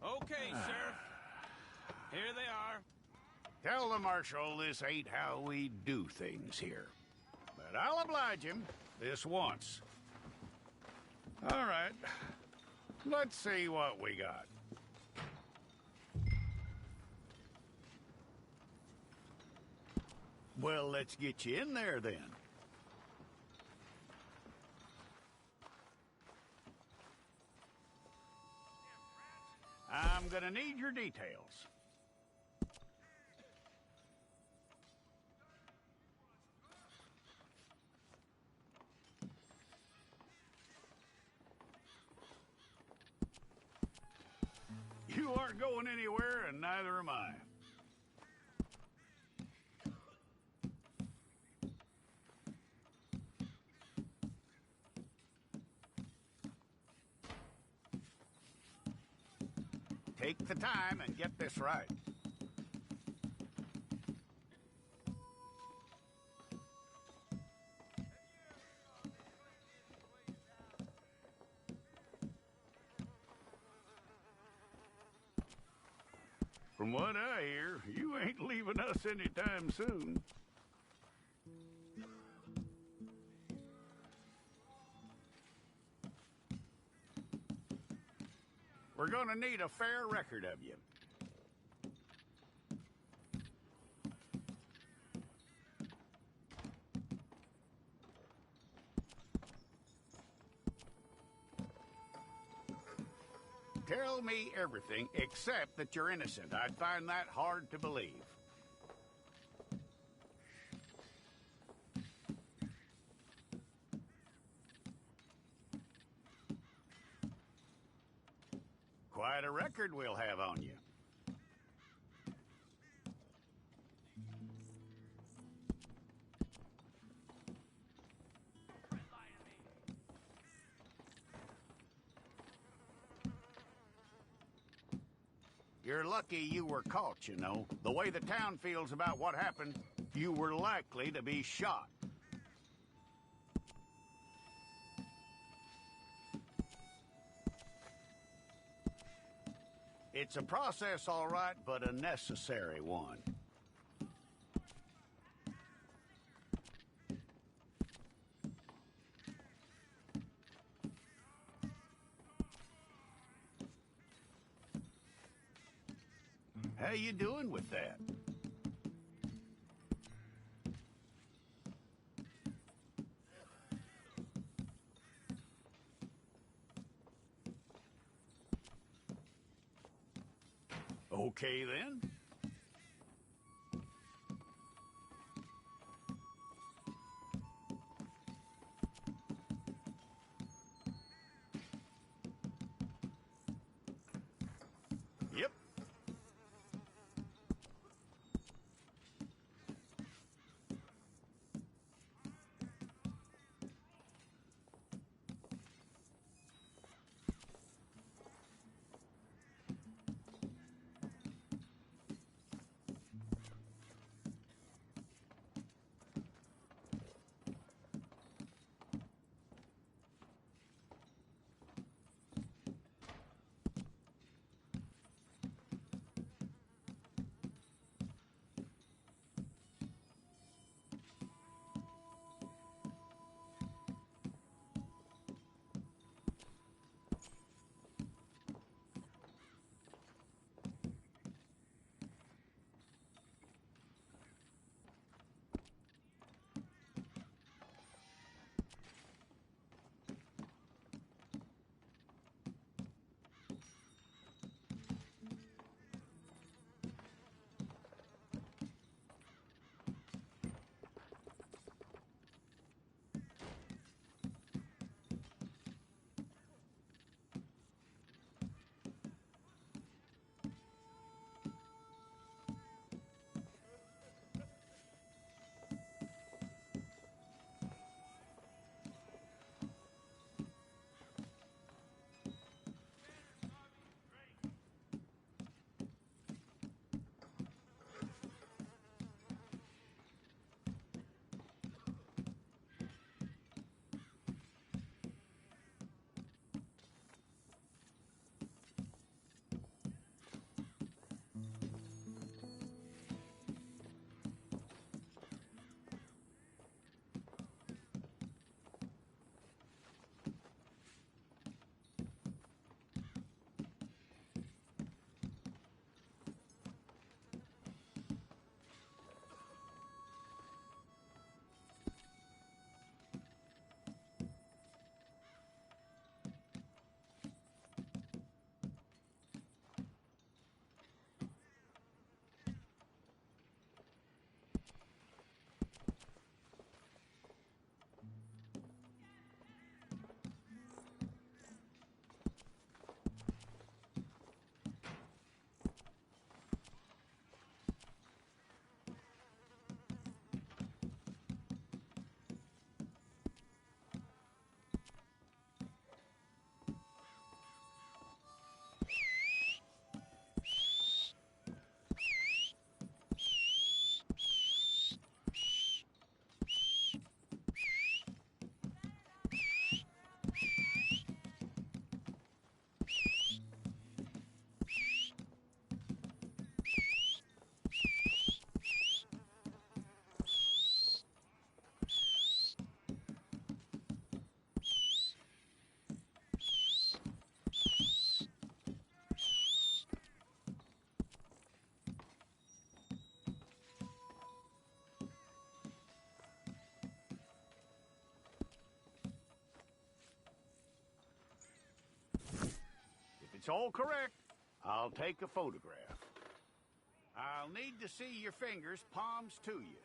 Okay, Sheriff. Here they are. Tell the Marshal this ain't how we do things here. But I'll oblige him this once. All right. Let's see what we got. Well, let's get you in there then. I'm gonna need your details. You aren't going anywhere, and neither am I. Take the time and get this right. From what I hear, you ain't leaving us anytime soon. We're gonna need a fair record of you. Tell me everything except that you're innocent. I'd find that hard to believe. Quite a record we'll have on you. You're lucky you were caught, you know. The way the town feels about what happened, you were likely to be shot. It's a process, all right, but a necessary one. How you doing with that? Okay, then. Yep. That's all correct. I'll take a photograph. I'll need to see your fingers, palms to you.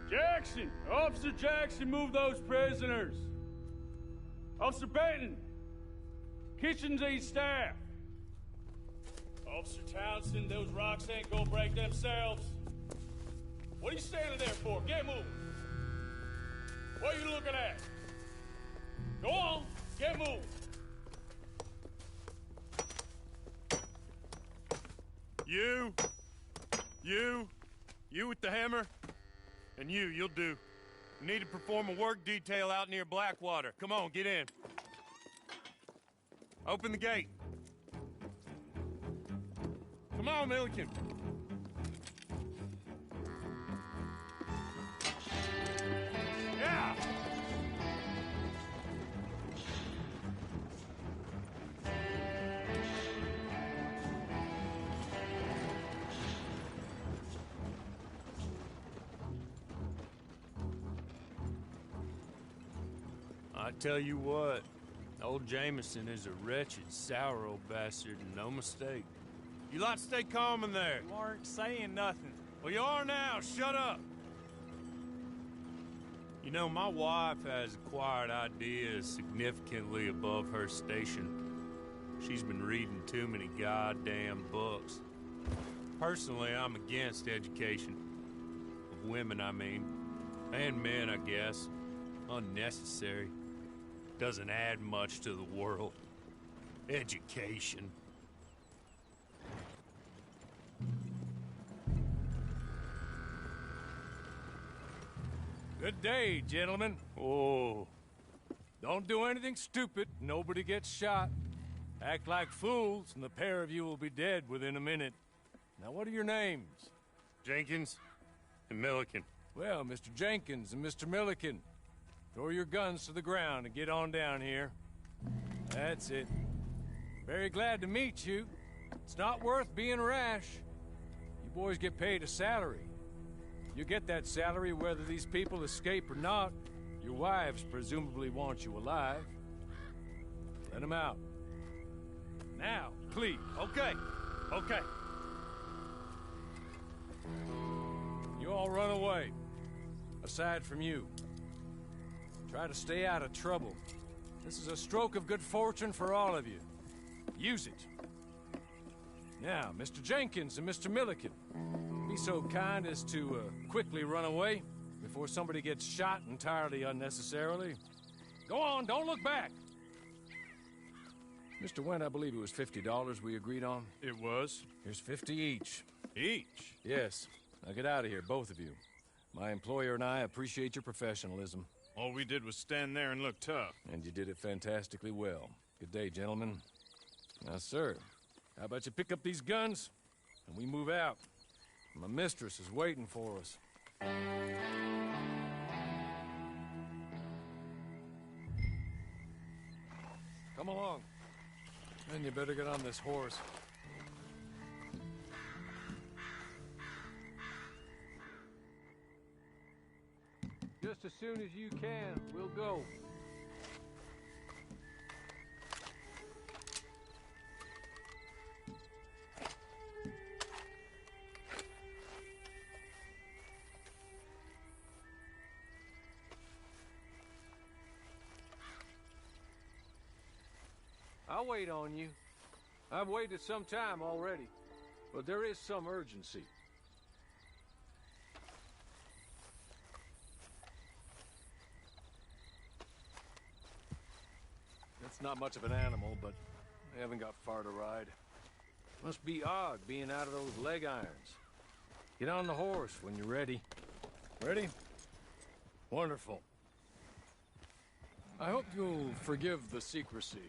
Jackson! Officer Jackson, move those prisoners! Officer Benton! Kitchens ain't staff! Officer Townsend, those rocks ain't gonna break themselves. What are you standing there for? Get moving! What are you looking at? Go on, get moving! You with the hammer? And you'll do. We need to perform a work detail out near Blackwater. Come on, get in. Open the gate. Come on, Milliken. Yeah! I tell you what, old Jameson is a wretched, sour old bastard, and no mistake. You lot stay calm in there. You aren't saying nothing. Well, you are now. Shut up. You know, my wife has acquired ideas significantly above her station. She's been reading too many goddamn books. Personally, I'm against education. Of women, I mean. And men, I guess. Unnecessary. Doesn't add much to the world. Education. Good day, gentlemen. Oh. Don't do anything stupid. Nobody gets shot. Act like fools, and the pair of you will be dead within a minute. Now, what are your names? Jenkins and Milliken. Well, Mr. Jenkins and Mr. Milliken, throw your guns to the ground and get on down here. That's it. Very glad to meet you. It's not worth being rash. You boys get paid a salary. You get that salary whether these people escape or not. Your wives presumably want you alive. Let them out. Now, please. Okay. You all run away. Aside from you. Try to stay out of trouble. This is a stroke of good fortune for all of you. Use it. Now, Mr. Jenkins and Mr. Milliken, be so kind as to quickly run away before somebody gets shot entirely unnecessarily. Go on, don't look back. Mr. Wendt, I believe it was $50 we agreed on. It was? Here's 50 each. Each? Yes. Now get out of here, both of you. My employer and I appreciate your professionalism. All we did was stand there and look tough. And you did it fantastically well. Good day, gentlemen. Now, sir, how about you pick up these guns, and we move out? My mistress is waiting for us. Come along. Then you better get on this horse. Just as soon as you can, we'll go. I'll wait on you. I've waited some time already. But there is some urgency. It's not much of an animal, but they haven't got far to ride. Must be odd being out of those leg irons. Get on the horse when you're ready. Ready? Wonderful. I hope you'll forgive the secrecy.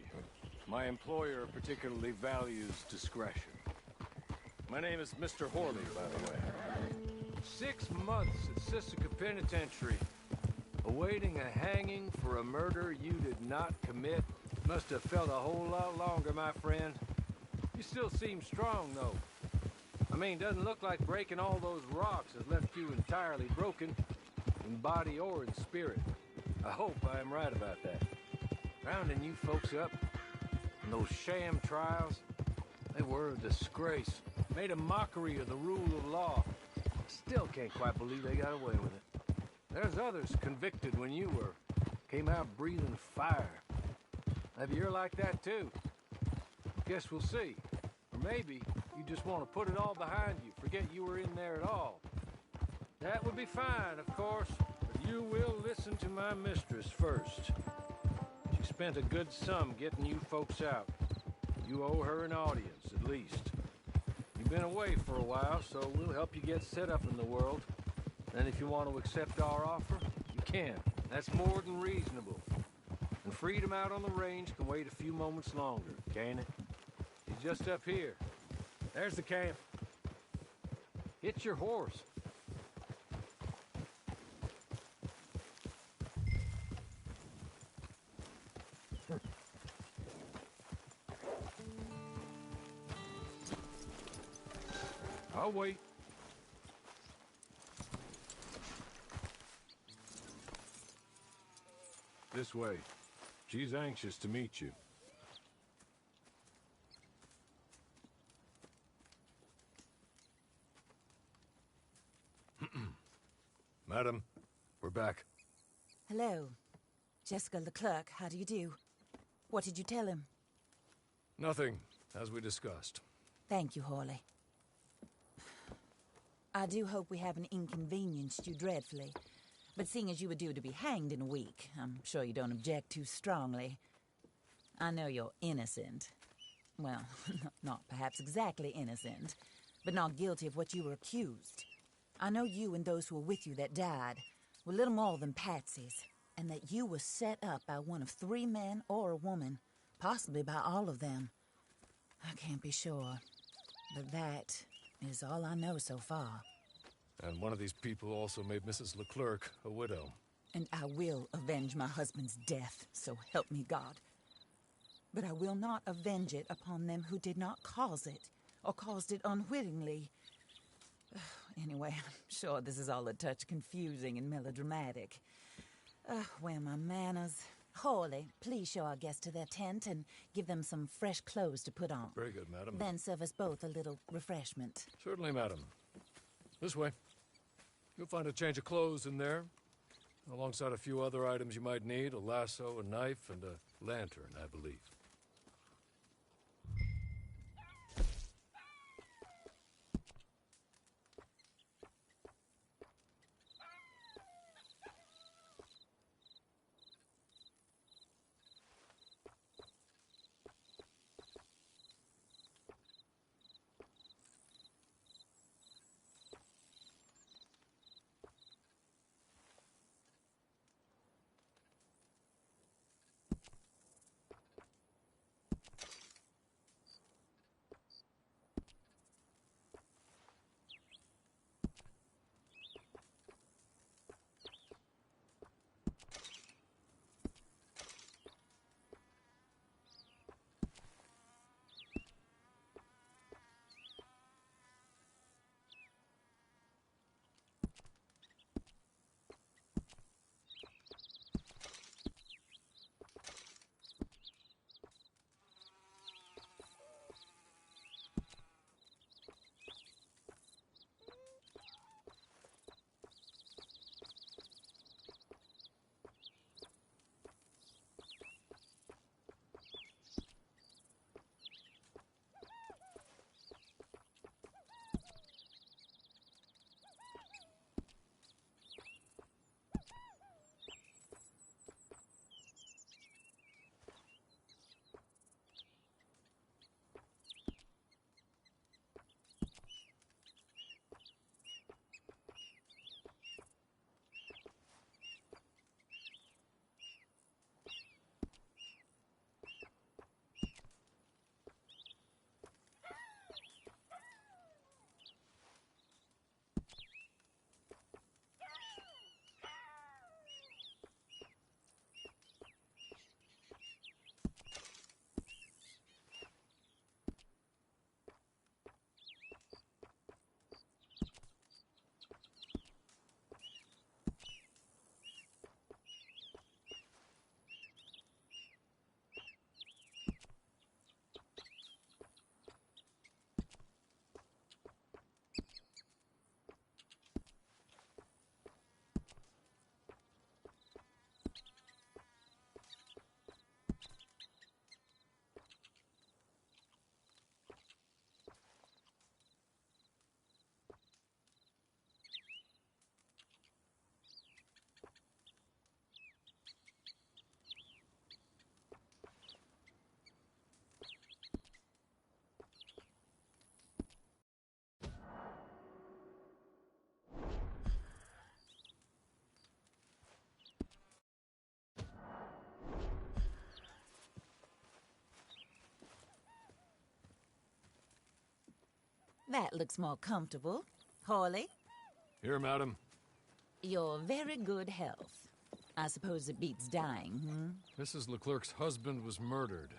My employer particularly values discretion. My name is Mr. Horley, by the way. 6 months at Sisika Penitentiary, awaiting a hanging for a murder you did not commit. Must have felt a whole lot longer, my friend. You still seem strong, though. I mean, doesn't look like breaking all those rocks has left you entirely broken, in body or in spirit. I hope I am right about that. Rounding you folks up, and those sham trials, they were a disgrace. Made a mockery of the rule of law. Still can't quite believe they got away with it. There's others convicted when you were. Came out breathing fire. Maybe you're like that too. Guess we'll see. Or maybe you just want to put it all behind you, forget you were in there at all. That would be fine, of course, but you will listen to my mistress first. She spent a good sum getting you folks out. You owe her an audience, at least. You've been away for a while, so we'll help you get set up in the world. And if you want to accept our offer, you can. That's more than reasonable. And freedom out on the range can wait a few moments longer, can't it? He's just up here. There's the camp. Hit your horse. I'll wait. This way. She's anxious to meet you. Madam, we're back. Hello. Jessica Leclerc, how do you do? What did you tell him? Nothing, as we discussed. Thank you, Hawley. I do hope we haven't inconvenienced you dreadfully. But seeing as you were due to be hanged in a week, I'm sure you don't object too strongly. I know you're innocent. Well, not perhaps exactly innocent, but not guilty of what you were accused. I know you and those who were with you that died were little more than patsies, and that you were set up by one of 3 men or a woman, possibly by all of them. I can't be sure, but that is all I know so far. And one of these people also made Mrs. Leclerc a widow. And I will avenge my husband's death, so help me God. But I will not avenge it upon them who did not cause it, or caused it unwittingly. Anyway, I'm sure this is all a touch confusing and melodramatic. Where are my manners? Hawley, please show our guests to their tent and give them some fresh clothes to put on. Very good, madam. Then serve us both a little refreshment. Certainly, madam. This way. You'll find a change of clothes in there, alongside a few other items you might need, a lasso, a knife, and a lantern, I believe. That looks more comfortable. Hawley, Here, madam. your very good health. I suppose it beats dying, Mrs. Leclerc's husband was murdered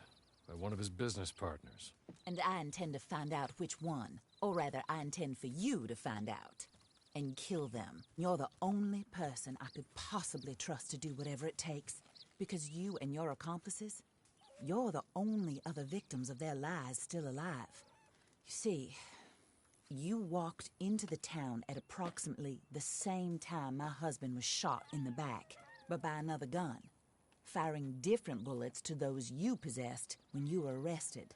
by one of his business partners. And I intend to find out which one. Or rather, I intend for you to find out. And kill them. You're the only person I could possibly trust to do whatever it takes. Because you and your accomplices, you're the only other victims of their lies still alive. You see, you walked into the town at approximately the same time my husband was shot in the back, but by another gun, firing different bullets to those you possessed when you were arrested.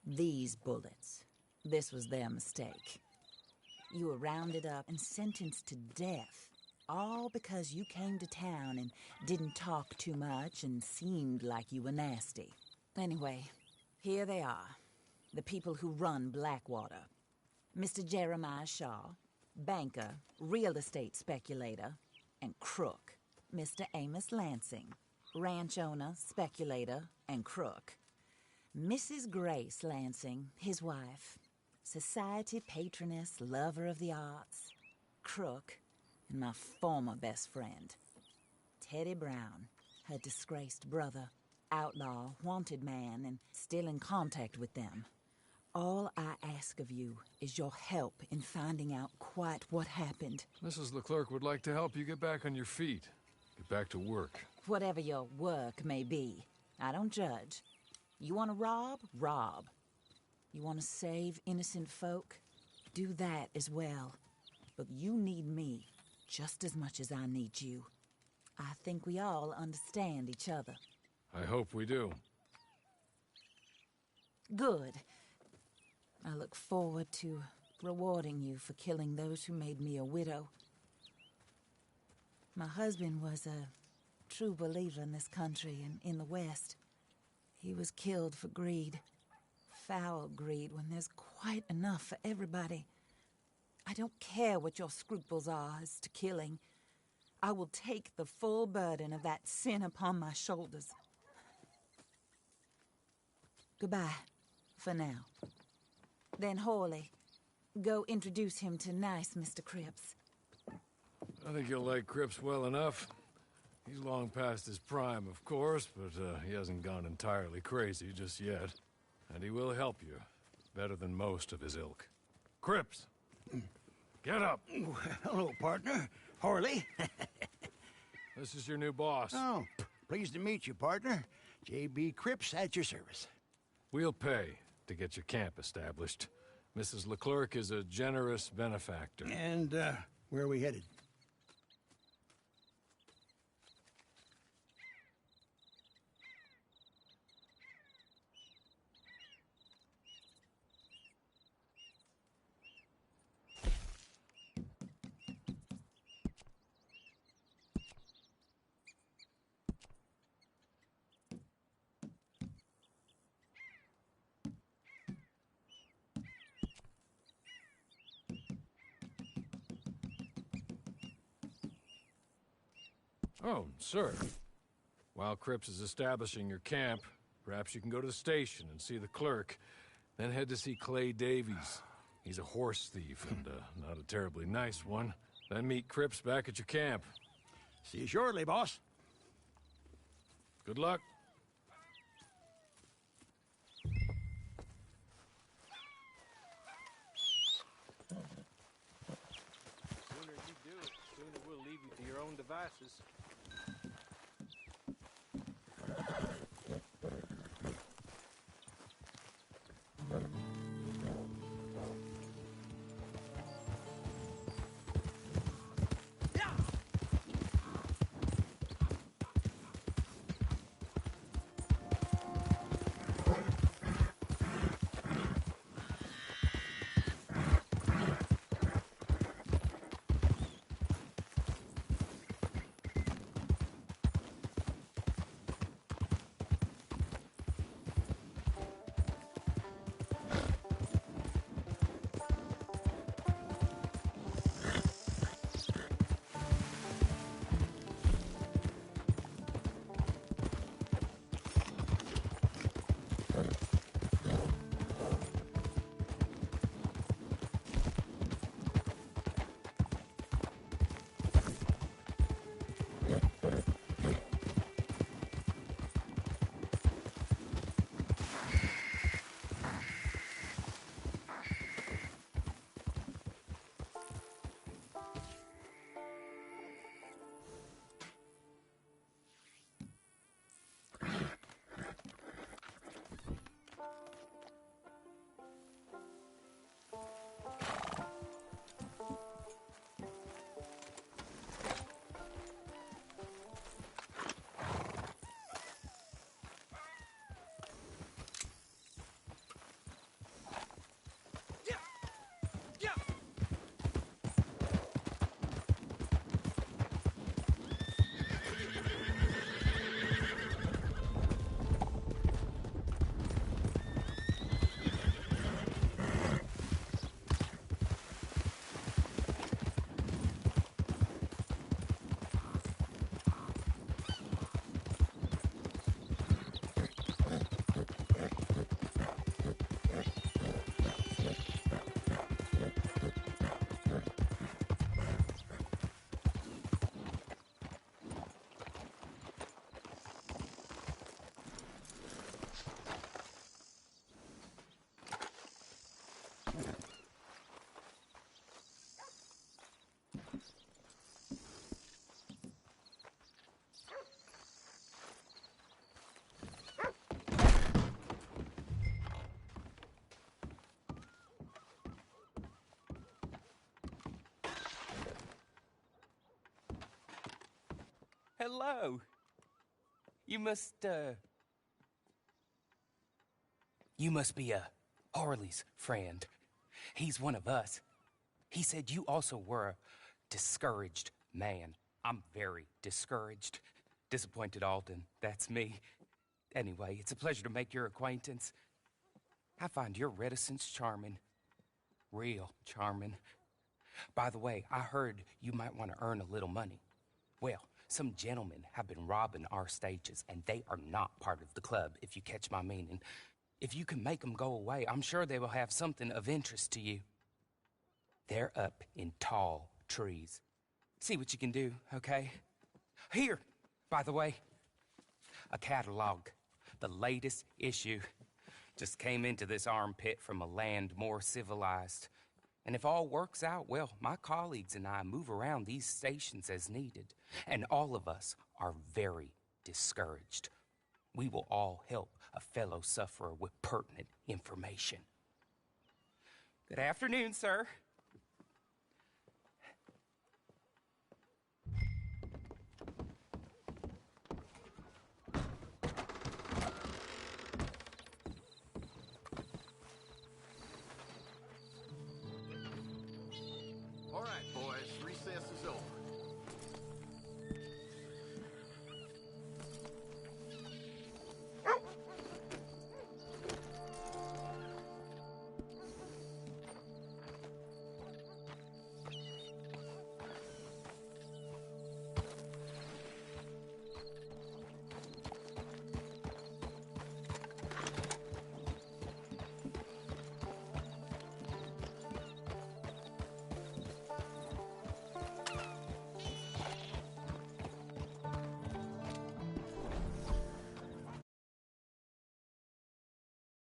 These bullets, this was their mistake. You were rounded up and sentenced to death, all because you came to town and didn't talk too much and seemed like you were nasty. Anyway, here they are, the people who run Blackwater. Mr. Jeremiah Shaw, banker, real estate speculator, and crook. Mr. Amos Lansing, ranch owner, speculator, and crook. Mrs. Grace Lansing, his wife, society patroness, lover of the arts, crook, and my former best friend. Teddy Brown, her disgraced brother, outlaw, wanted man, and still in contact with them. All I ask of you is your help in finding out quite what happened. Mrs. Leclerc would like to help you get back on your feet. Get back to work. Whatever your work may be, I don't judge. You want to rob? Rob. You want to save innocent folk? Do that as well. But you need me just as much as I need you. I think we all understand each other. I hope we do. Good. I look forward to rewarding you for killing those who made me a widow. My husband was a true believer in this country and in the West. He was killed for greed. Foul greed when there's quite enough for everybody. I don't care what your scruples are as to killing. I will take the full burden of that sin upon my shoulders. Goodbye, for now. Then Hawley, go introduce him to nice Mr. Cripps. I think you'll like Cripps well enough. He's long past his prime, of course, but he hasn't gone entirely crazy just yet. And he will help you, better than most of his ilk. Cripps! Get up! Hello, partner. Harley. This is your new boss. Oh, pleased to meet you, partner. J.B. Cripps at your service. We'll pay to get your camp established. Mrs. Leclerc is a generous benefactor. And, where are we headed? Oh, sir. While Cripps is establishing your camp, perhaps you can go to the station and see the clerk, then head to see Clay Davies. He's a horse thief, and not a terribly nice one. Then meet Cripps back at your camp. See you shortly, boss. Good luck. The sooner you do it, the sooner we'll leave you to your own devices. hello. You must be Harley's friend. He's one of us. He said you also were a discouraged man. I'm very discouraged. Disappointed Alden, that's me. Anyway, it's a pleasure to make your acquaintance. I find your reticence charming. Real charming. By the way, I heard you might want to earn a little money. Well, some gentlemen have been robbing our stages, and they are not part of the club, if you catch my meaning. If you can make them go away, I'm sure they will have something of interest to you. They're up in tall trees. See what you can do, okay? Here, by the way, a catalog. The latest issue. Just came into this armpit from a land more civilized. And if all works out, well, my colleagues and I move around these stations as needed. And all of us are very discouraged. We will all help a fellow sufferer with pertinent information. Good afternoon, sir.